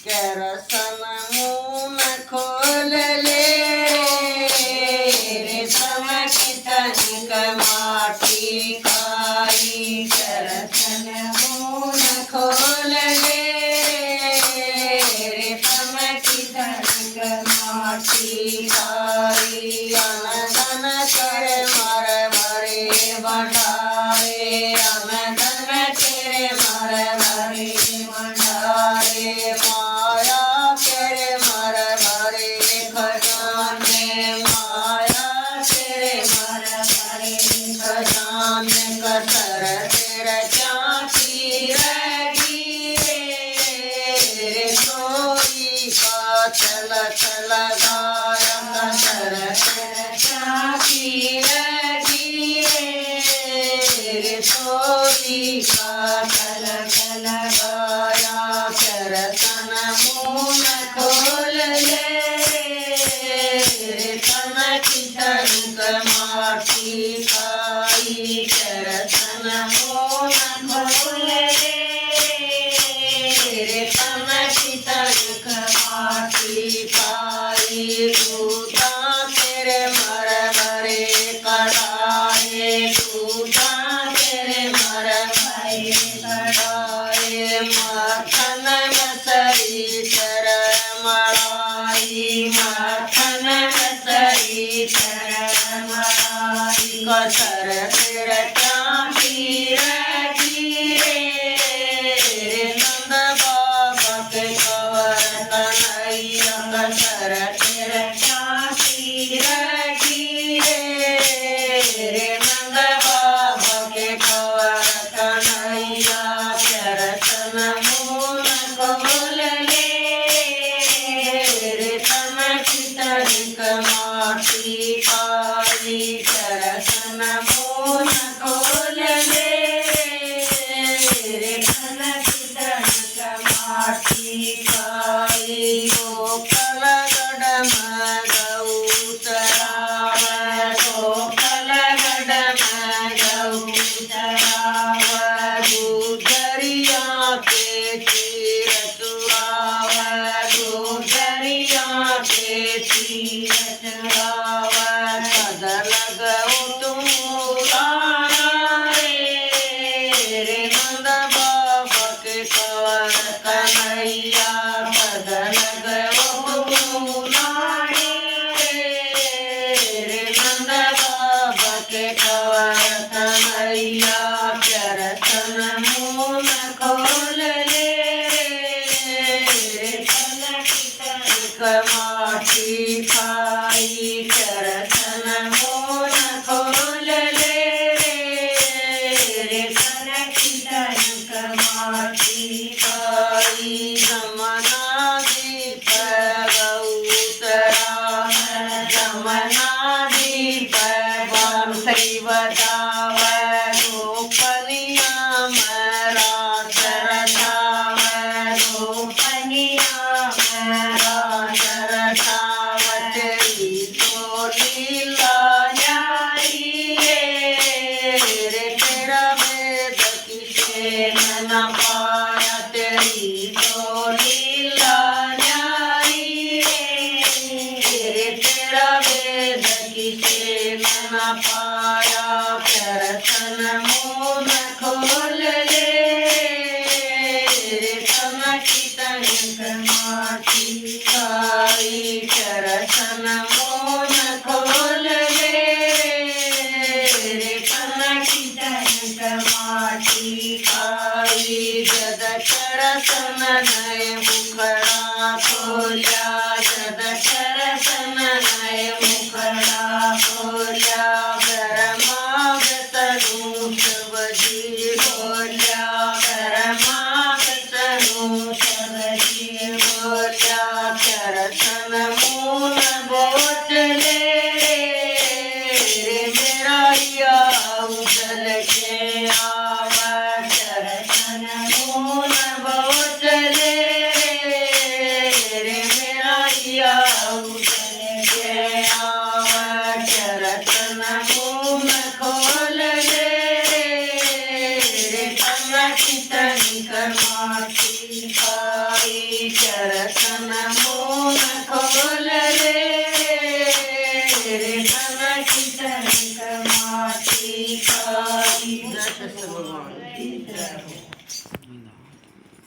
केरसन मुन खोल ले रेशम की तनिक माटी खाई केरसन मुन खोल ले रेशम की तनिक माटी खाई अनधन कर मर मरे भंडारे अनधन तेरे मर मरे भंडारे माया तेरे मर मरे खजाने माया तेरे मर मरे खजाने कसर तेरे चाची रही रे सोई का चल चल गाया कसर तेरे चाची रही रे सोई का चल चल गाया केरसन मुन खोल ले रेशम की तनिक माटी खाई केरसन मुन खोल ले रेशम की तनिक माटी खाई दूधा तेरे मर मरे कड़ाए दूधा तेरे मर मरे कड़ाए माखन मसरी चर मलाई माखन मसरी चर मलाई कसर फिर चांदी रही नंद बाबा के कवर कन्हैया कसर फिर चांदी रही नंद बाबा के कवर कन्हैया केरसन मुन खोल ले रेशम की तनिक माटी खाई केरसन मुन खोल ले रेशम की तनिक माटी खाई गोकल गडम गौ चराव गोकल गडम गौ चराव गुजरिया के तीर चुराव गुजरिया के तीर चुराव कदल गौ तुम रे नंद बाबा के कवर कन्हैया कदल गौ तुम रे नंद बाबा के कवर कन्हैया केरसन मुन खोल ले रेशम की तनिक माटी खाई केरसन मुन खोल ले रेशम की तनिक माटी खाई जमना दीप गौतराम जमना दीप बांसुरी बजाव गोपनिया मेरा चरछाव गोपनिया मेरा चरछाव तेरी तो लीला न्यारी रे तेरा वेद किसे न पाया तेरी तो लीला न्यारी रे तेरा वेद किसे न पाया केरसन मुन खोल ले रेशम की तनिक माटी खाई केरसन मुन खोल ले रेशम की तनिक माटी खाई जद केरसन नए मुखड़ा खोल्या जद केरसन नए मुखड़ा खोल्या ब्रह्मा विष्णु शिवजी बोल्या ब्रह्मा विष्णु शिवजी बोल्या केरसन मुन बोट ले मेरा या उजल के आवा केरसन मुन बोट ले कीर्तन कर माटी खाई चरतन मोन खोल रे मन कीर्तन कर माटी खाई। भगवान की जय हो।